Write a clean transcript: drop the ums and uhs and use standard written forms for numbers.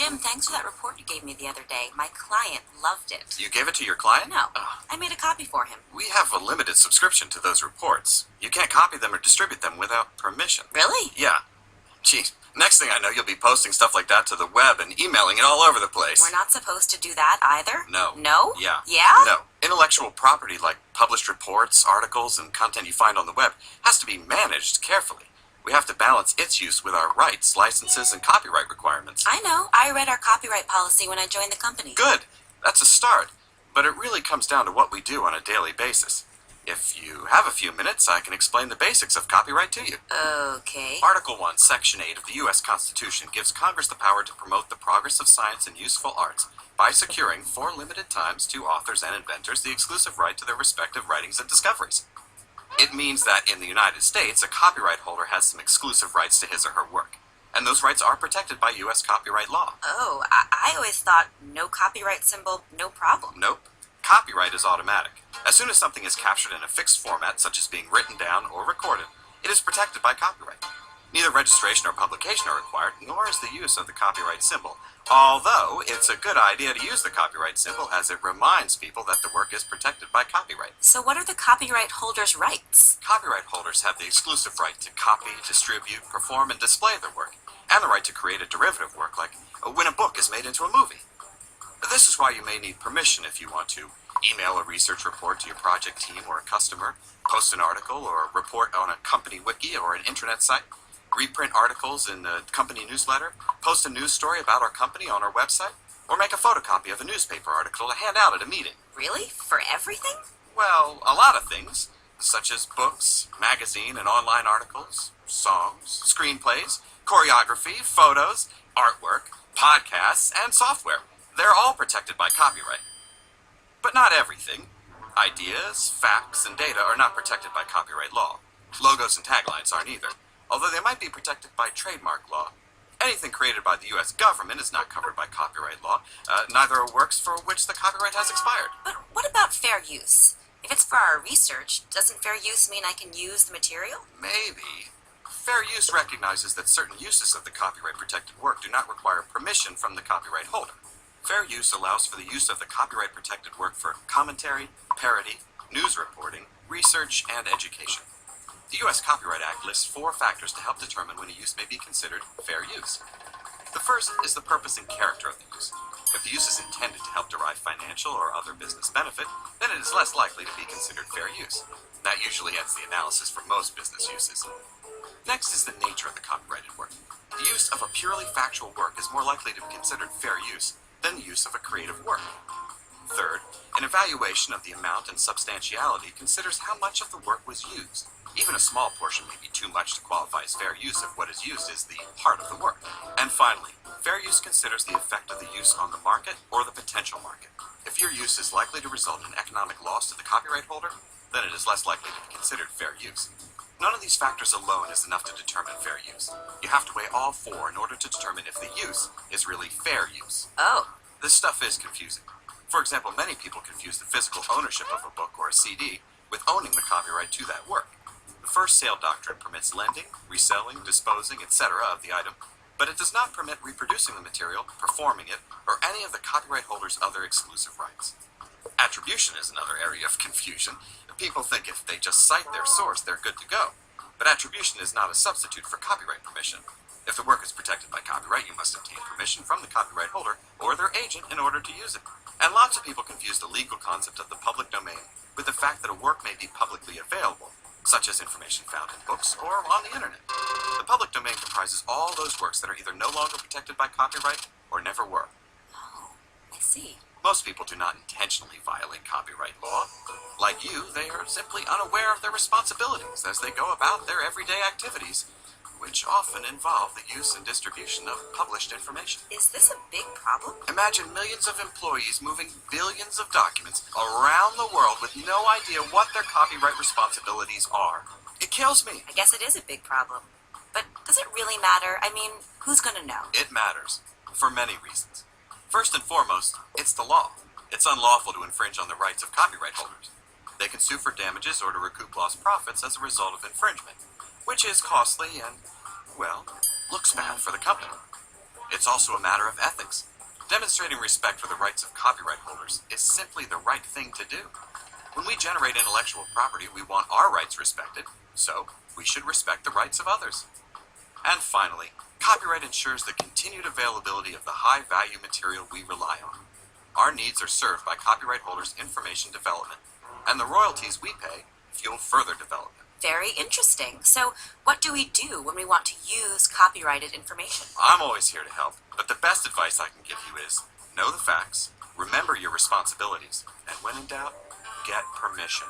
Jim, thanks for that report you gave me the other day. My client loved it. You gave it to your client? No, I made a copy for him. We have a limited subscription to those reports. You can't copy them or distribute them without permission. Really? Yeah. Gee, next thing I know, you'll be posting stuff like that to the web and emailing it all over the place. We're not supposed to do that either? No. No? Yeah. Yeah? No. Intellectual property like published reports, articles, and content you find on the web has to be managed carefully. We have to balance its use with our rights, licenses, and copyright requirements. I know. I read our copyright policy when I joined the company. Good. That's a start. But it really comes down to what we do on a daily basis. If you have a few minutes, I can explain the basics of copyright to you. Okay. Article 1, Section 8 of the U.S. Constitution gives Congress the power to promote the progress of science and useful arts by securing, for limited times, to authors and inventors the exclusive right to their respective writings and discoveries. It means that in the United States, a copyright holder has some exclusive rights to his or her work. And those rights are protected by U.S. copyright law. Oh, I always thought no copyright symbol, no problem. Nope. Copyright is automatic. As soon as something is captured in a fixed format, such as being written down or recorded, it is protected by copyright. Neither registration or publication are required, nor is the use of the copyright symbol, although it's a good idea to use the copyright symbol as it reminds people that the work is protected by copyright. So what are the copyright holder's rights? Copyright holders have the exclusive right to copy, distribute, perform, and display their work, and the right to create a derivative work, like when a book is made into a movie. This is why you may need permission if you want to email a research report to your project team or a customer, post an article or a report on a company wiki or an intranet site, reprint articles in a company newsletter, post a news story about our company on our website, or make a photocopy of a newspaper article to hand out at a meeting. Really? For everything? Well, a lot of things, such as books, magazine and online articles, songs, screenplays, choreography, photos, artwork, podcasts, and software. They're all protected by copyright. But not everything. Ideas, facts, and data are not protected by copyright law. Logos and taglines aren't either, although they might be protected by trademark law. Anything created by the U.S. government is not covered by copyright law. Neither are works for which the copyright has expired. But what about fair use? If it's for our research, doesn't fair use mean I can use the material? Maybe. Fair use recognizes that certain uses of the copyright-protected work do not require permission from the copyright holder. Fair use allows for the use of the copyright-protected work for commentary, parody, news reporting, research, and education. The U.S. Copyright Act lists 4 factors to help determine when a use may be considered fair use. The first is the purpose and character of the use. If the use is intended to help derive financial or other business benefit, then it is less likely to be considered fair use. That usually ends the analysis for most business uses. Next is the nature of the copyrighted work. The use of a purely factual work is more likely to be considered fair use than the use of a creative work. Third, an evaluation of the amount and substantiality considers how much of the work was used. Even a small portion may be too much to qualify as fair use if what is used is the heart of the work. And finally, fair use considers the effect of the use on the market or the potential market. If your use is likely to result in economic loss to the copyright holder, then it is less likely to be considered fair use. None of these factors alone is enough to determine fair use. You have to weigh all 4 in order to determine if the use is really fair use. Oh. This stuff is confusing. For example, many people confuse the physical ownership of a book or a CD with owning the copyright to that work. The first sale doctrine permits lending, reselling, disposing, etc. of the item, but it does not permit reproducing the material, performing it, or any of the copyright holder's other exclusive rights. Attribution is another area of confusion. People think if they just cite their source, they're good to go. But attribution is not a substitute for copyright permission. If the work is protected by copyright, you must obtain permission from the copyright holder or their agent in order to use it. And lots of people confuse the legal concept of the public domain with the fact that a work may be publicly available, such as information found in books or on the internet. The public domain comprises all those works that are either no longer protected by copyright or never were. Oh, I see. Most people do not intentionally violate copyright law. Like you, they are simply unaware of their responsibilities as they go about their everyday activities, which often involve the use and distribution of published information. Is this a big problem? Imagine millions of employees moving billions of documents around the world with no idea what their copyright responsibilities are. It kills me. I guess it is a big problem. But does it really matter? I mean, who's gonna know? It matters, for many reasons. First and foremost, it's the law. It's unlawful to infringe on the rights of copyright holders. They can sue for damages or to recoup lost profits as a result of infringement, which is costly and, well, looks bad for the company. It's also a matter of ethics. Demonstrating respect for the rights of copyright holders is simply the right thing to do. When we generate intellectual property, we want our rights respected, so we should respect the rights of others. And finally, copyright ensures the continued availability of the high-value material we rely on. Our needs are served by copyright holders' information development, and the royalties we pay fuel further development. Very interesting. So, what do we do when we want to use copyrighted information? I'm always here to help, but the best advice I can give you is know the facts, remember your responsibilities, and when in doubt, get permission.